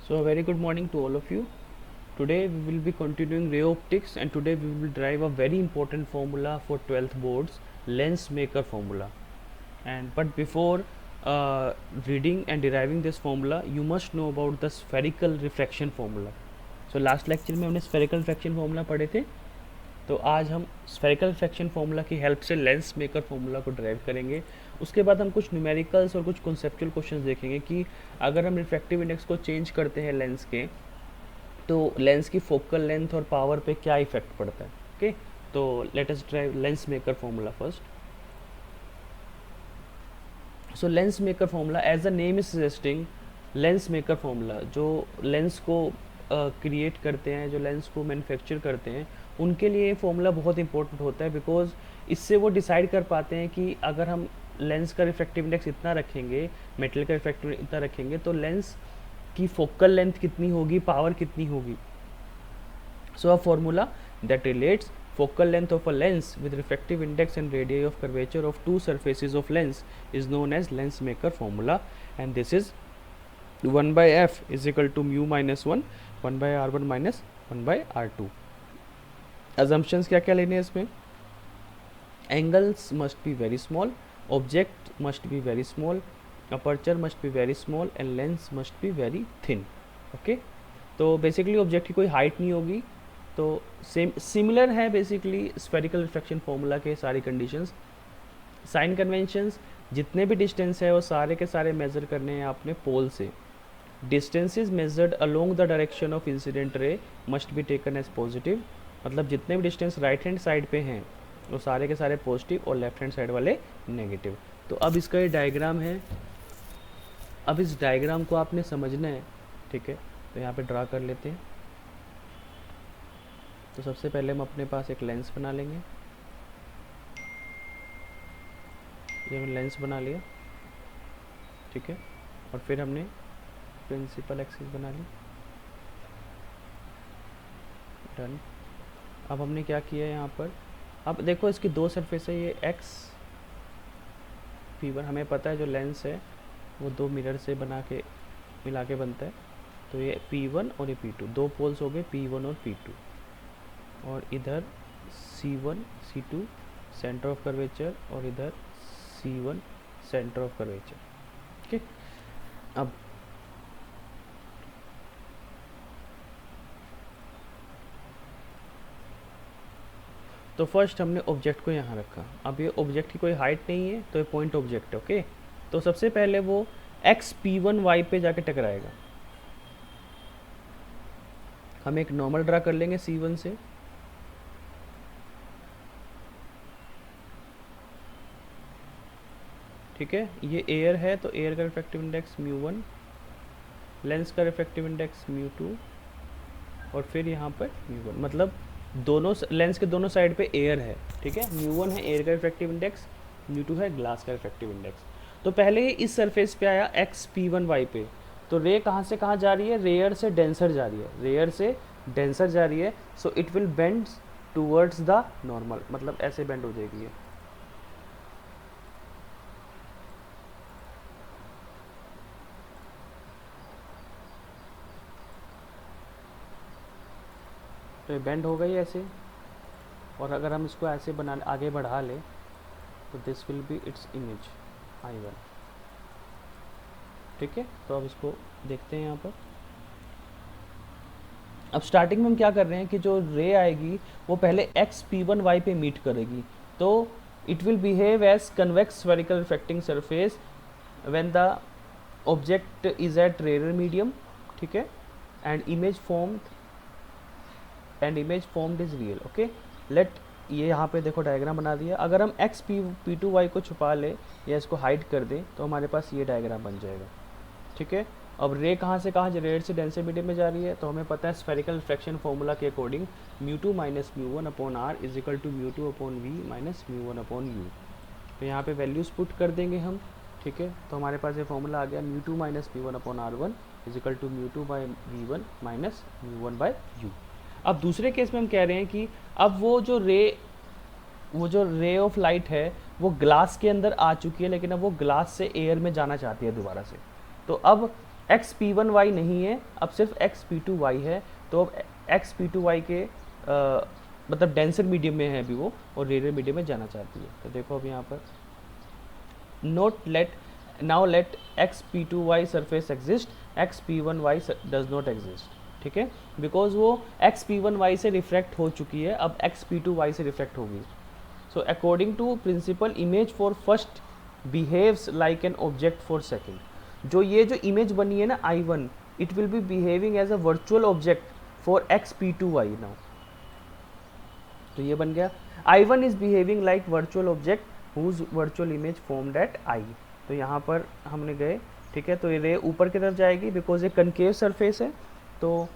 So a very good morning to all of you. Today we will be continuing ray optics, and today we will derive a very important formula for 12th boards, lens maker formula. But before reading and deriving this formula, you must know about the spherical refraction formula. So last lecture में हमने spherical refraction formula पढ़े थे. तो आज हम spherical fraction formula की help से lens maker formula को ड्राइव करेंगे. उसके बाद हम कुछ न्यूमेरिकल्स और कुछ कॉन्सेप्चुअल क्वेश्चंस देखेंगे कि अगर हम रिफ्रैक्टिव इंडेक्स को चेंज करते हैं लेंस के, तो लेंस की फोकल लेंथ और पावर पे क्या इफेक्ट पड़ता है. ओके, तो let us derive lens maker formula first. So lens maker formula, as the name is suggesting, lens maker formula जो लेंस को क्रिएट करते हैं, जो लेंस को मैन्युफैक्चर करते हैं, उनके लिए ये फार्मूला बहुत इंपॉर्टेंट होता है. बिकॉज इससे वो डिसाइड कर पाते हैं कि अगर हम लेंस का रिफ्रैक्टिव इंडेक्स इतना रखेंगे, मेटल का रिफ्रैक्टिव इतना रखेंगे, तो लेंस की फोकल लेंथ कितनी होगी, पावर कितनी होगी. So a formula that relates focal length of a lens with refractive index and radii of curvature of two surfaces of lens is known as lens maker formula, and this is 1 by f is equal to mu minus 1 by r1 minus 1 by r2. assumptions क्या क्या लेने हैं इसमें. angles must be very small, object must be very small, aperture must be very small and lens must be very thin. okay, तो basically object की कोई height नहीं होगी. तो सेम सिमिलर है बेसिकली स्फेरिकल रिफ्रैक्शन फार्मूला के सारी conditions. Sign conventions, जितने भी डिस्टेंस है वो सारे के सारे मेज़र करने हैं आपने पोल से. Distances measured along the direction of incident ray must be taken as positive. मतलब जितने भी डिस्टेंस राइट हैंड साइड पे हैं वो सारे के सारे पॉजिटिव और लेफ्ट हैंड साइड वाले नेगेटिव. तो अब इसका ये डायग्राम है. अब इस डायग्राम को आपने समझना है. ठीक है, तो यहाँ पे ड्रा कर लेते हैं. तो सबसे पहले हम अपने पास एक लेंस बना लेंगे. ये हमने लेंस बना लिया. ठीक है, और फिर हमने प्रिंसिपल एक्सिस बना ली. डन. अब हमने क्या किया यहाँ पर, अब देखो इसकी दो सरफेस है, ये एक्स P1. हमें पता है जो लेंस है वो दो मिरर से बना के मिला के बनता है. तो ये P1 और ये P2, दो पोल्स हो गए P1 और P2. और इधर C1 C2 centre of curvature और इधर C1 सेंटर ऑफ कर्वेचर. ठीक, अब तो फर्स्ट हमने ऑब्जेक्ट को यहाँ रखा. अब ये ऑब्जेक्ट की कोई हाइट नहीं है तो ये पॉइंट ऑब्जेक्ट है. ओके, तो सबसे पहले वो एक्स P1 Y पे जाके टकराएगा. हम एक नॉर्मल ड्रा कर लेंगे C1 से. ठीक है, ये एयर है तो एयर का रिफ्रैक्टिव इंडेक्स μ1, लेंस का रिफ्रैक्टिव इंडेक्स μ2 और फिर यहाँ पर μ1. मतलब दोनों लेंस के दोनों साइड पे एयर है. ठीक है, μ1 है एयर का रिफ्रैक्टिव इंडेक्स, μ2 है ग्लास का रिफ्रैक्टिव इंडेक्स. तो पहले इस सरफेस पे आया एक्स P1 Y पे, तो रे कहाँ से कहाँ जा रही है, रेयर से डेंसर जा रही है, रेयर से डेंसर जा रही है. So it will bend towards the normal, मतलब ऐसे बेंड हो जाएगी ये. तो ये बेंड हो गई ऐसे. और अगर हम इसको ऐसे बना आगे बढ़ा ले तो this will be its image I1. ठीक है, तो अब इसको देखते हैं यहाँ पर. अब स्टार्टिंग में हम क्या कर रहे हैं कि जो रे आएगी वो पहले एक्स P1 Y पे मीट करेगी. तो it will behave as convex spherical refracting surface when the object is at rarer medium. ठीक है, and image formed is real. Okay, let ये यहाँ पे देखो डायग्राम बना दिया. अगर हम एक्स P2 Y को छुपा ले या इसको हाइड कर दे तो हमारे पास ये डायग्राम बन जाएगा. ठीक है, अब रे कहाँ से कहाँ, रेयर से डेंसर मीडियम में जा रही है. तो हमें पता है स्फेरिकल रिफ्रैक्शन फार्मूला के according μ2 minus μ1 upon r is equal to μ2 upon v minus μ1 upon u. तो यहाँ पे वैल्यूज पुट कर देंगे हम. ठीक है, तो हमारे पास ये फार्मूला आ गया μ2 minus μ1 upon r1 is equal to μ2 by v1 minus μ1 by u. अब दूसरे केस में हम कह रहे हैं कि अब वो जो रे ऑफ लाइट है वो ग्लास के अंदर आ चुकी है, लेकिन अब वो ग्लास से एयर में जाना चाहती है दोबारा से. तो अब XP1Y नहीं है, अब सिर्फ XP2Y है। तो अब XP2Y के मतलब डेंसर मीडियम में है अभी वो, और रेयर मीडियम में जाना चाहती है। तो देखो अब यहाँ पर note late now let XP2Y surface exist, XP1Y does not exist, ठीक है, बिकॉज वो XP1Y से रिफ्रैक्ट हो चुकी है, अब XP2Y से रिफ्रैक्ट होगी। So according to principle image for first behaves like an object for second. जो ये जो इमेज बनी है ना I1, it will be behaving as a virtual object for XP2Y now. तो ये बन गया I1 is behaving like virtual object whose virtual image formed at I। तो यहाँ पर हमने गए, ठीक है, तो ये रे ऊपर की तरफ जाएगी बिकॉज ये कनकेव सरफेस है, तो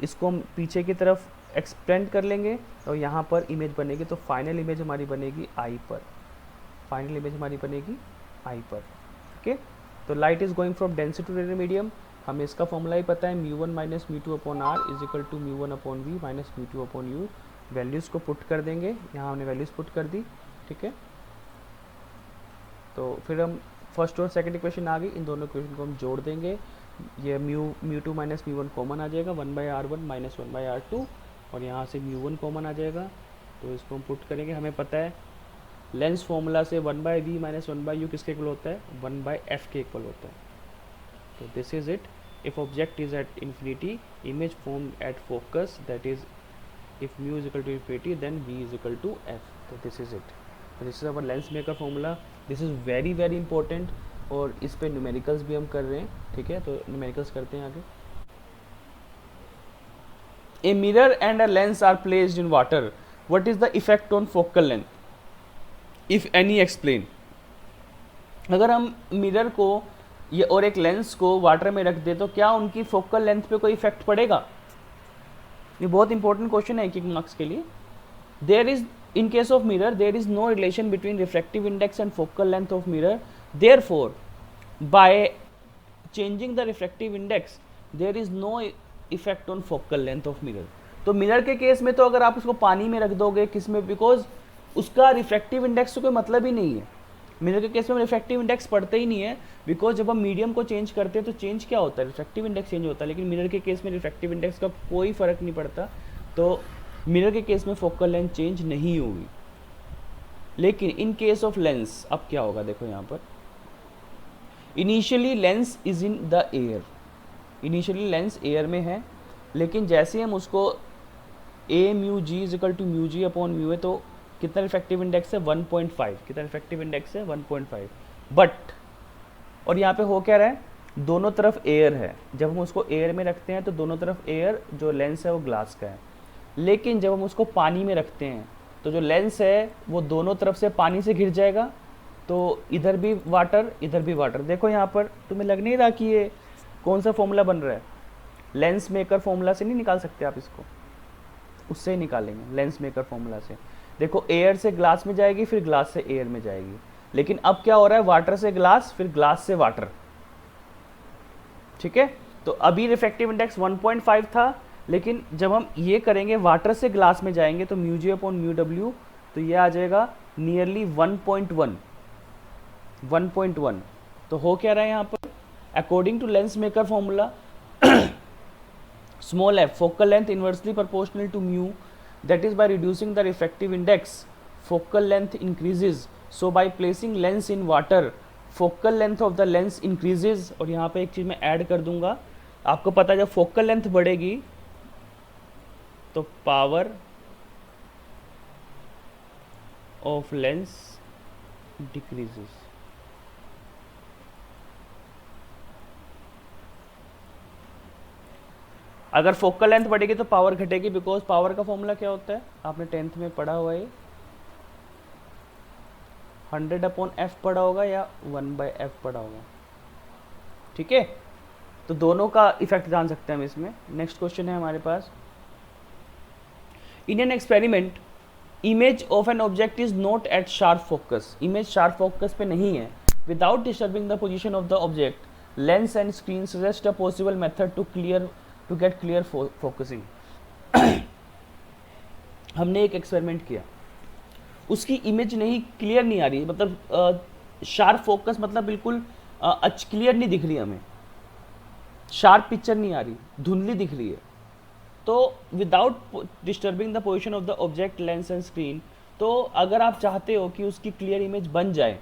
इसको हम पीछे की तरफ एक्सपेंड कर लेंगे और यहाँ पर इमेज बनेगी। तो फाइनल इमेज हमारी बनेगी I पर, फाइनल इमेज हमारी बनेगी I पर, ओके। तो light is going from density to radial medium, हमें इसका फॉर्मूला ही पता है, μ1 minus μ2 upon r is equal to μ1 upon v minus μ2 upon u। Values को पुट कर देंगे, यहाँ हमने वैल्यूज़ पुट कर दी, ठीक है। तो फिर हम फर्स्ट और सेकंड इक्वेशन आ गई, इन दोनों इक्वेशन को हम जोड़ देंगे, ये μ2 माइनस μ1 कॉमन आ जाएगा, 1/r1 माइनस 1/r2, और यहाँ से μ1 कॉमन आ जाएगा। तो इसको हम पुट करेंगे, हमें पता है लेंस फॉर्मूला से 1/v माइनस 1/u किसके इक्वल होता है, 1/f के इक्वल होता है। तो this is it, if object is at infinity, image formed at focus, that is if mu is equal to infinity then v is equal to f। तो this is it, this is our lens maker formula, this is very very important, और इस पे numericals भी हम कर रहे हैं, ठीक है। तो न्यूमेरिकल्स करते हैं आगे। A mirror and a lens are placed in water, what is the effect on focal length if any, explain। अगर हम मिरर को ये और एक लेंस को वाटर में रख दे तो क्या उनकी फोकल लेंथ पे कोई इफेक्ट पड़ेगा? ये बहुत इंपॉर्टेंट क्वेश्चन है एक मार्क्स के लिए। There is in case of mirror there is no relation between refractive index and focal length of mirror, therefore by changing the refractive index there is no effect on focal length of mirror. तो mirror के case में तो अगर आप उसको पानी में रख दोगे किस में, बिकॉज उसका रिफ्रैक्टिव इंडेक्स से कोई मतलब ही नहीं है। मिरर के केस में रिफ्रैक्टिव इंडेक्स पढ़ते ही नहीं है, बिकॉज जब हम मीडियम को चेंज करते हैं तो चेंज क्या होता है, रिफ्रैक्टिव इंडेक्स चेंज होता है। लेकिन मिरर के केस में रिफ्रैक्टिव इंडेक्स का कोई फर्क नहीं पड़ता, तो मिरर के केस में फोकल लेंथ चेंज नहीं होगी। लेकिन इन केस ऑफ लेंस अब क्या होगा, देखो यहाँ पर initially lens is in the air, initially lens air में है, लेकिन जैसे हम उसको a mu G is equal to mu G upon mu है, तो कितना रिफ्रैक्टिव इंडेक्स है 1.5, कितना रिफ्रैक्टिव इंडेक्स है 1.5। बट और यहाँ पे हो क्या रहा है, दोनों तरफ एयर है, जब हम उसको एयर में रखते हैं तो दोनों तरफ एयर, जो लेंस है वो ग्लास का है। लेकिन जब हम उसको पानी में रखते हैं तो जो लेंस है वो दोनों तरफ से पानी से घिर जाएगा, तो इधर भी वाटर इधर भी वाटर। देखो यहाँ पर तुम्हें लग नहीं रहा कि ये कौन सा फॉर्मूला बन रहा है, लेंस मेकर फॉर्मूला से नहीं निकाल सकते आप इसको, उससे ही निकालेंगे लेंस मेकर फॉर्मूला से। देखो एयर से ग्लास में जाएगी, फिर ग्लास से एयर में जाएगी, लेकिन अब क्या हो रहा है, वाटर से ग्लास, फिर ग्लास से वाटर, ठीक है। तो अभी रिफ्रैक्टिव इंडेक्स 1.5 था, लेकिन जब हम ये करेंगे वाटर से ग्लास में जाएंगे तो mu G upon mu W, तो ये आ जाएगा नियरली 1.1। तो हो क्या रहा है यहाँ पर, according to lens maker formula small F focal length inversely proportional to mu, that is by reducing the refractive index focal length increases, so by placing lens in water focal length of the lens increases। और यहाँ पे एक चीज़ मैं add कर दूंगा, आपको पता है जब फोकल लेंथ बढ़ेगी तो पावर ऑफ लेंस डिक्रीजेस। अगर फोकल लेंथ बढ़ेगी तो पावर घटेगी, बिकॉज पावर का फॉर्मूला क्या होता है, आपने 10th में पढ़ा हुआ है, 100/f पढ़ा होगा या 1/f पढ़ा होगा, ठीक है। तो दोनों का इफेक्ट जान सकते हैं हम इसमें। नेक्स्ट क्वेश्चन है हमारे पास, in an experiment image of an object is not at sharp focus, image sharp focus पे नहीं है, without disturbing the position of the object lens and screen suggest a possible method to get clear focusing. हमने एक experiment किया, उसकी image नहीं clear नहीं आ रही, मतलब शार्प फोकस मतलब बिल्कुल क्लियर नहीं दिख रही हमें, शार्प पिक्चर नहीं आ रही, धुंधली दिख रही है। तो without disturbing the position of the object, lens and screen, तो अगर आप चाहते हो कि उसकी क्लियर इमेज बन जाए,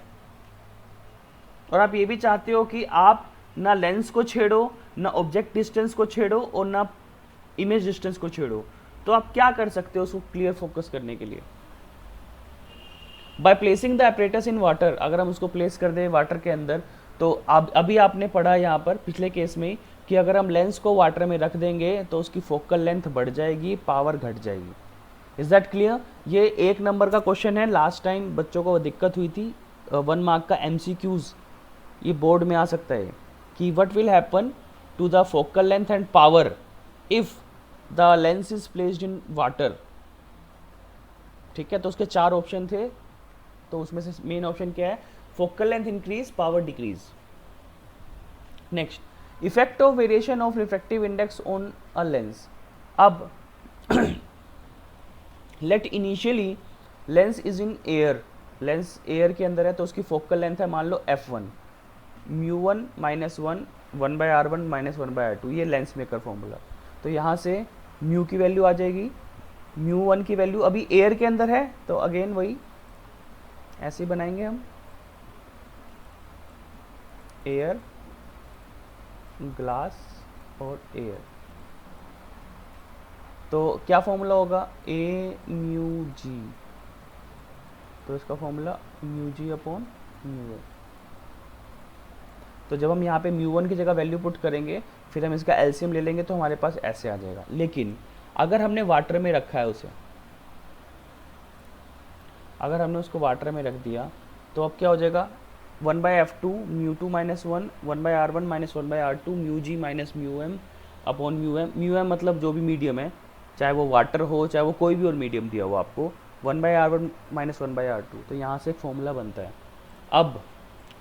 और आप ये भी चाहते हो कि आप ना लेंस को छेड़ो, ना ऑब्जेक्ट डिस्टेंस को छेड़ो, और ना इमेज डिस्टेंस को छेड़ो, तो आप क्या कर सकते हो उसको क्लियर फोकस करने के लिए? By placing the apparatus in water, अगर हम उसको प्लेस कर दें वाटर के अंदर, तो अब अभी आपने पढ़ा यहाँ पर पिछले केस में कि अगर हम लेंस को वाटर में रख देंगे तो उसकी फोकल लेंथ बढ़ जाएगी, पावर घट जाएगी। Is that clear? ये 1 नंबर का क्वेश्चन है, लास्ट टाइम बच्चों को दिक्कत हुई थी, 1 मार्क का MCQs ये बोर्ड में आ सकता है कि what will happen to the focal length and power if the lens is placed in water. ठीक है, तो उसके 4 ऑप्शन थे, तो उसमें से मेन ऑप्शन क्या है? Focal length increase, power decrease. Next, effect of variation of refractive index on a lens. अब let initially lens is in air, lens air के अंदर है, तो उसकी फोकल लेंथ है मान लो f1, μ1 -1 1/r1 -1/r2, ये लेंस मेकर फॉर्मूला। तो यहाँ से म्यू की वैल्यू आ जाएगी, μ1 की वैल्यू अभी एयर के अंदर है, तो अगेन वही ऐसे ही बनाएंगे हम, एयर, ग्लास और एयर। तो क्या फॉर्मूला होगा? A/μg, तो इसका फॉर्मूला μg/μa। तो जब हम यहाँ पे μ1 की जगह वैल्यू पुट करेंगे, फिर हम इसका एलसीएम ले लेंगे, तो हमारे पास ऐसे आ जाएगा। लेकिन अगर हमने वाटर में रखा है उसे, अगर हमने उसको वाटर में रख दिया, तो अब क्या हो जाएगा? 1/f2 μ2 -1 1/r1 -1/r2 μg -μm upon μm। μm मतलब जो भी मीडियम है, चाहे वो वाटर हो, चाहे वो कोई भी और मीडियम दिया हो आपको, 1/r1 -1/r2। तो यहाँ से फॉर्मूला बनता है। अब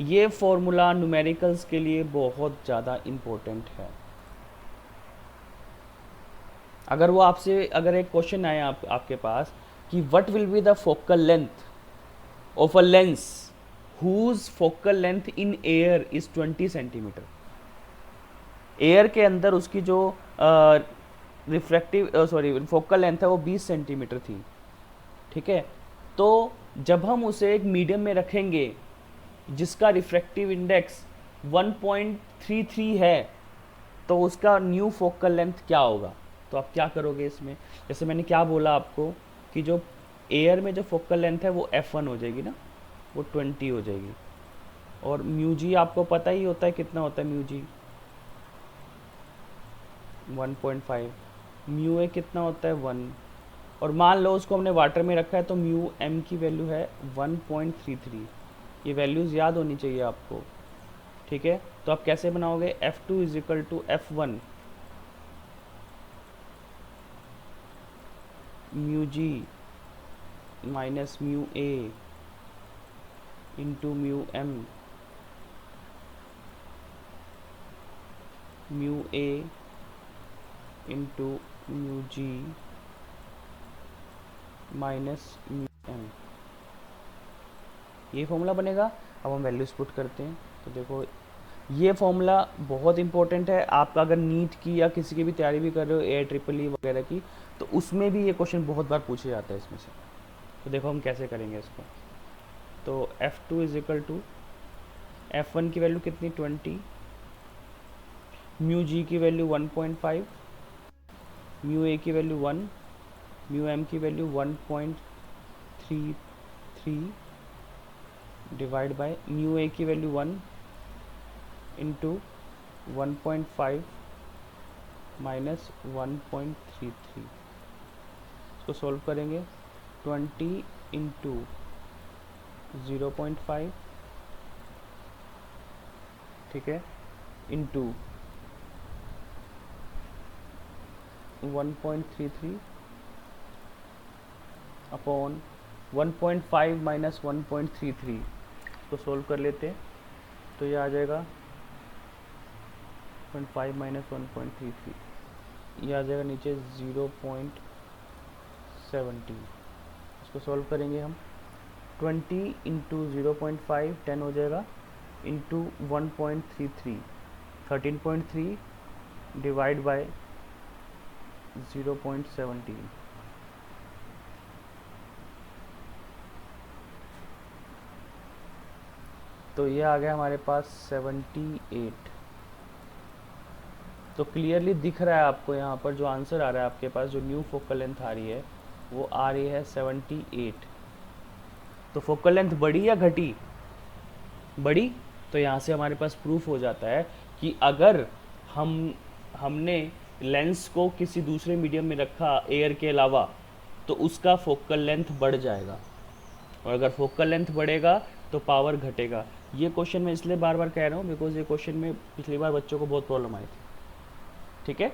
ये फॉर्मूला न्यूमेरिकल्स के लिए बहुत ज़्यादा इम्पोर्टेंट है। अगर वो आपसे, अगर एक क्वेश्चन आए आपके पास कि what will be the focal length of a lens whose focal length in air is 20 centimetre, air के अंदर उसकी जो रिफ्रैक्टिव फोकल लेंथ है वो 20 सेंटीमीटर थी। ठीक है, तो जब हम उसे एक मीडियम में रखेंगे जिसका रिफ्रैक्टिव इंडेक्स 1.33 है, तो उसका न्यू फोकल लेंथ क्या होगा? तो आप क्या करोगे इसमें? जैसे मैंने क्या बोला आपको कि जो एयर में जो फोकल लेंथ है वो f1 हो जाएगी ना, वो 20 हो जाएगी, और μg आपको पता ही होता है कितना होता है μg, 1.5, μa कितना होता है 1, और मान लो उसको हमने वाटर में रखा है, तो μm की वैल्यू है 1.33। ये वैल्यूज़ याद होनी चाहिए आपको। ठीक है, तो आप कैसे बनाओगे? f2 = f1 μg minus μa into μm, μa into μg minus μm, ये फॉर्मूला बनेगा। अब हम वैल्यूज पुट करते हैं, तो देखो ये फॉर्मूला बहुत इंपॉर्टेंट है। आप अगर नीट की या किसी की भी तैयारी भी कर रहे हो, AIEEE वगैरह की, तो उसमें भी ये क्वेश्चन बहुत बार पूछे जाता है इसमें से। तो देखो हम कैसे करेंगे इसको। तो f2 = f1 की वैल्यू कितनी 20, μg की वैल्यू 1.5, μa की वैल्यू 1, μm की वैल्यू 1.33 डिवाइड बाय μa की वैल्यू 1 इंटू 1.5 माइनस 1.33। इसको सॉल्व करेंगे, 20 इंटू 0.5, ठीक है, इंटू 1.33 अपॉन 1.5 माइनस 1.33। इसको सोल्व कर लेते हैं, तो ये आ जाएगा 0.5 माइनस 1.33, ये आ जाएगा नीचे 0.70। इसको सॉल्व करेंगे हम, 20 इंटू 0.5 10 हो जाएगा, इंटू 1.33 13.3 डिवाइड बाय 0.17। तो ये आ गया हमारे पास 78। तो क्लियरली दिख रहा है आपको यहाँ पर जो आंसर आ रहा है आपके पास, जो न्यू फोकल लेंथ आ रही है वो आ रही है 78। तो फोकल लेंथ बढ़ी या घटी? बढ़ी। तो यहाँ से हमारे पास प्रूफ हो जाता है कि अगर हमने लेंस को किसी दूसरे मीडियम में रखा एयर के अलावा, तो उसका फोकल लेंथ बढ़ जाएगा, और अगर फोकल लेंथ बढ़ेगा तो पावर घटेगा। ये क्वेश्चन मैं इसलिए बार बार कह रहा हूँ बिकॉज ये क्वेश्चन में पिछली बार बच्चों को बहुत प्रॉब्लम आई थी। ठीक है,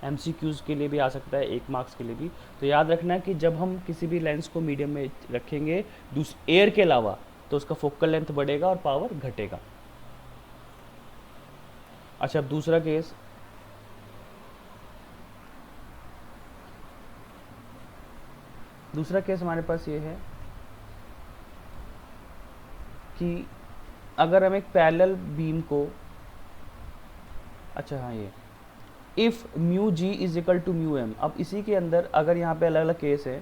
MCQs के लिए भी आ सकता है, 1 मार्क्स के लिए भी। तो याद रखना कि जब हम किसी भी लेंस को मीडियम में रखेंगे एयर के अलावा, तो उसका फोकल लेंथ बढ़ेगा और पावर घटेगा। अच्छा, अब दूसरा केस, हमारे पास ये है कि अगर हम एक पैरेलल बीम को, अच्छा हाँ, ये if mu G is equal to mu M. अब इसी के अंदर अगर यहाँ पे अलग अलग केस है,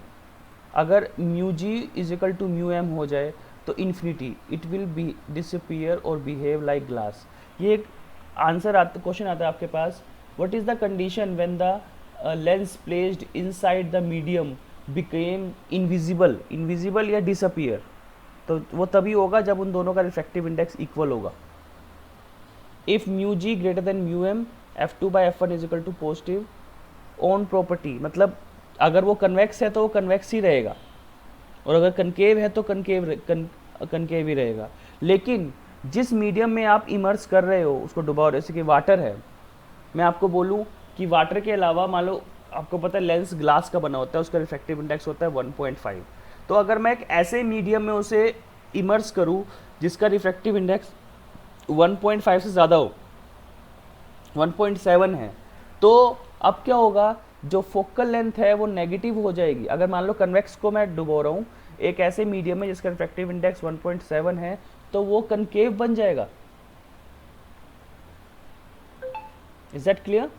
अगर mu G is equal to mu M हो जाए तो infinity it will be disappear और बिहेव लाइक ग्लास। ये एक आंसर आता, क्वेश्चन आता है आपके पास, what is the condition when the lens placed inside the medium became invisible या डिसअपियर। तो वो तभी होगा जब उन दोनों का रिफ्रैक्टिव इंडेक्स इक्वल होगा। If mu G greater than mu M, F2 by F1 is equal to positive on property, मतलब अगर वो कन्वेक्स है तो वो कन्वेक्स ही रहेगा, और अगर कनकेव है तो कनकेव ही रहेगा। लेकिन जिस मीडियम में आप इमर्स कर रहे हो, उसको डुबाओ, जैसे कि वाटर है, मैं आपको बोलूँ कि वाटर के अलावा मान लो आपको पता है लेंस ग्लास का बना होता है, उसका रिफ्रैक्टिव इंडेक्स होता है 1.5। तो अगर मैं एक ऐसे मीडियम में उसे इमर्स करूँ जिसका रिफ्रैक्टिव इंडेक्स 1.5 से ज़्यादा हो, 1.7 है, तो अब क्या होगा, जो फोकल लेंथ है वो नेगेटिव हो जाएगी। अगर मान लो कन्वेक्स को मैं डुबो रहा हूँ एक ऐसे मीडियम में जिसका रिफ्रैक्टिव इंडेक्स 1.7 है, तो वो कनकेव बन जाएगा। Is that clear?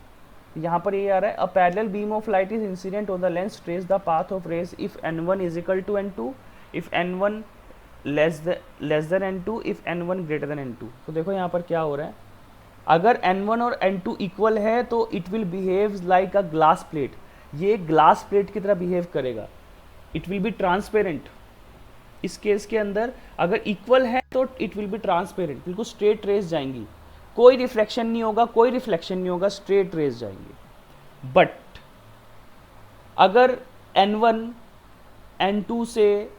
यहाँ पर ये आ रहा है, a parallel beam of light is incident on the lens, trace the path of rays if n1 is equal to n2, if n1 less than n2, if n1 greater than n2। तो देखो यहाँ पर क्या हो रहा है, अगर n1 और n2 इक्वल है तो it will behave like a glass plate, ये ग्लास प्लेट की तरह बिहेव करेगा, इट विल बी ट्रांसपेरेंट। इस केस के अंदर अगर इक्वल है तो इट विल बी ट्रांसपेरेंट, बिल्कुल स्ट्रेट रेज जाएंगी, कोई रिफ्लेक्शन नहीं होगा, कोई रिफ्लेक्शन नहीं होगा, स्ट्रेट रेज जाएंगी। बट अगर n1 n2 से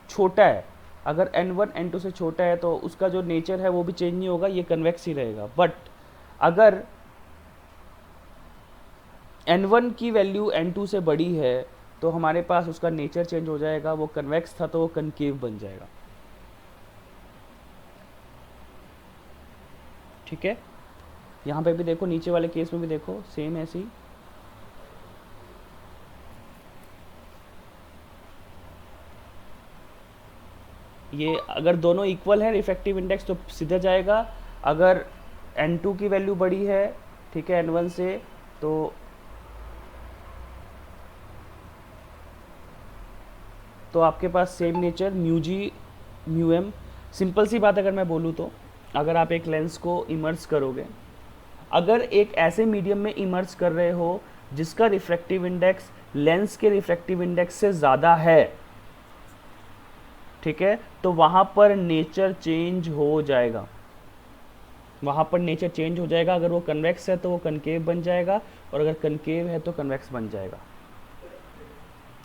छोटा है, अगर n1 n2 से छोटा है तो उसका जो नेचर है वो भी चेंज नहीं होगा, ये कन्वेक्स ही रहेगा। बट अगर n1 की वैल्यू n2 से बड़ी है तो हमारे पास उसका नेचर चेंज हो जाएगा, वो कन्वेक्स था तो वो कनकेव बन जाएगा। ठीक है, यहाँ पे भी देखो, नीचे वाले केस में भी देखो, सेम ऐसी। ये अगर दोनों इक्वल है रिफ्रैक्टिव इंडेक्स तो सीधा जाएगा, अगर n2 की वैल्यू बड़ी है, ठीक है, n1 से, तो आपके पास same nature mu G mu M. Simple सी बात अगर मैं बोलूँ तो, अगर आप एक लेंस को इमर्स करोगे, अगर एक ऐसे मीडियम में इमर्स कर रहे हो जिसका रिफ्रैक्टिव इंडेक्स लेंस के रिफ्रैक्टिव इंडेक्स से ज़्यादा है, ठीक है, तो वहाँ पर नेचर चेंज हो जाएगा, वहाँ पर नेचर चेंज हो जाएगा। अगर वो कन्वेक्स है तो वो कनकेव बन जाएगा, और अगर कनकेव है तो कन्वेक्स बन जाएगा।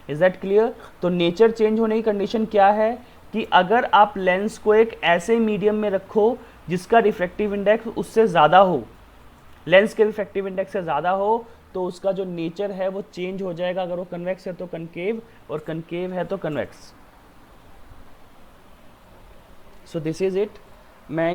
Is that clear? तो नेचर चेंज होने की कंडीशन क्या है कि अगर आप लेंस को एक ऐसे मीडियम में रखो जिसका रिफ्रैक्टिव इंडेक्स उससे ज़्यादा हो, लेंस के रिफ्रैक्टिव इंडेक्स से ज़्यादा हो, तो उसका जो नेचर है वो चेंज हो जाएगा। अगर वो कन्वेक्स है तो कनकेव, और कनकेव है तो convex. So this is it. मैं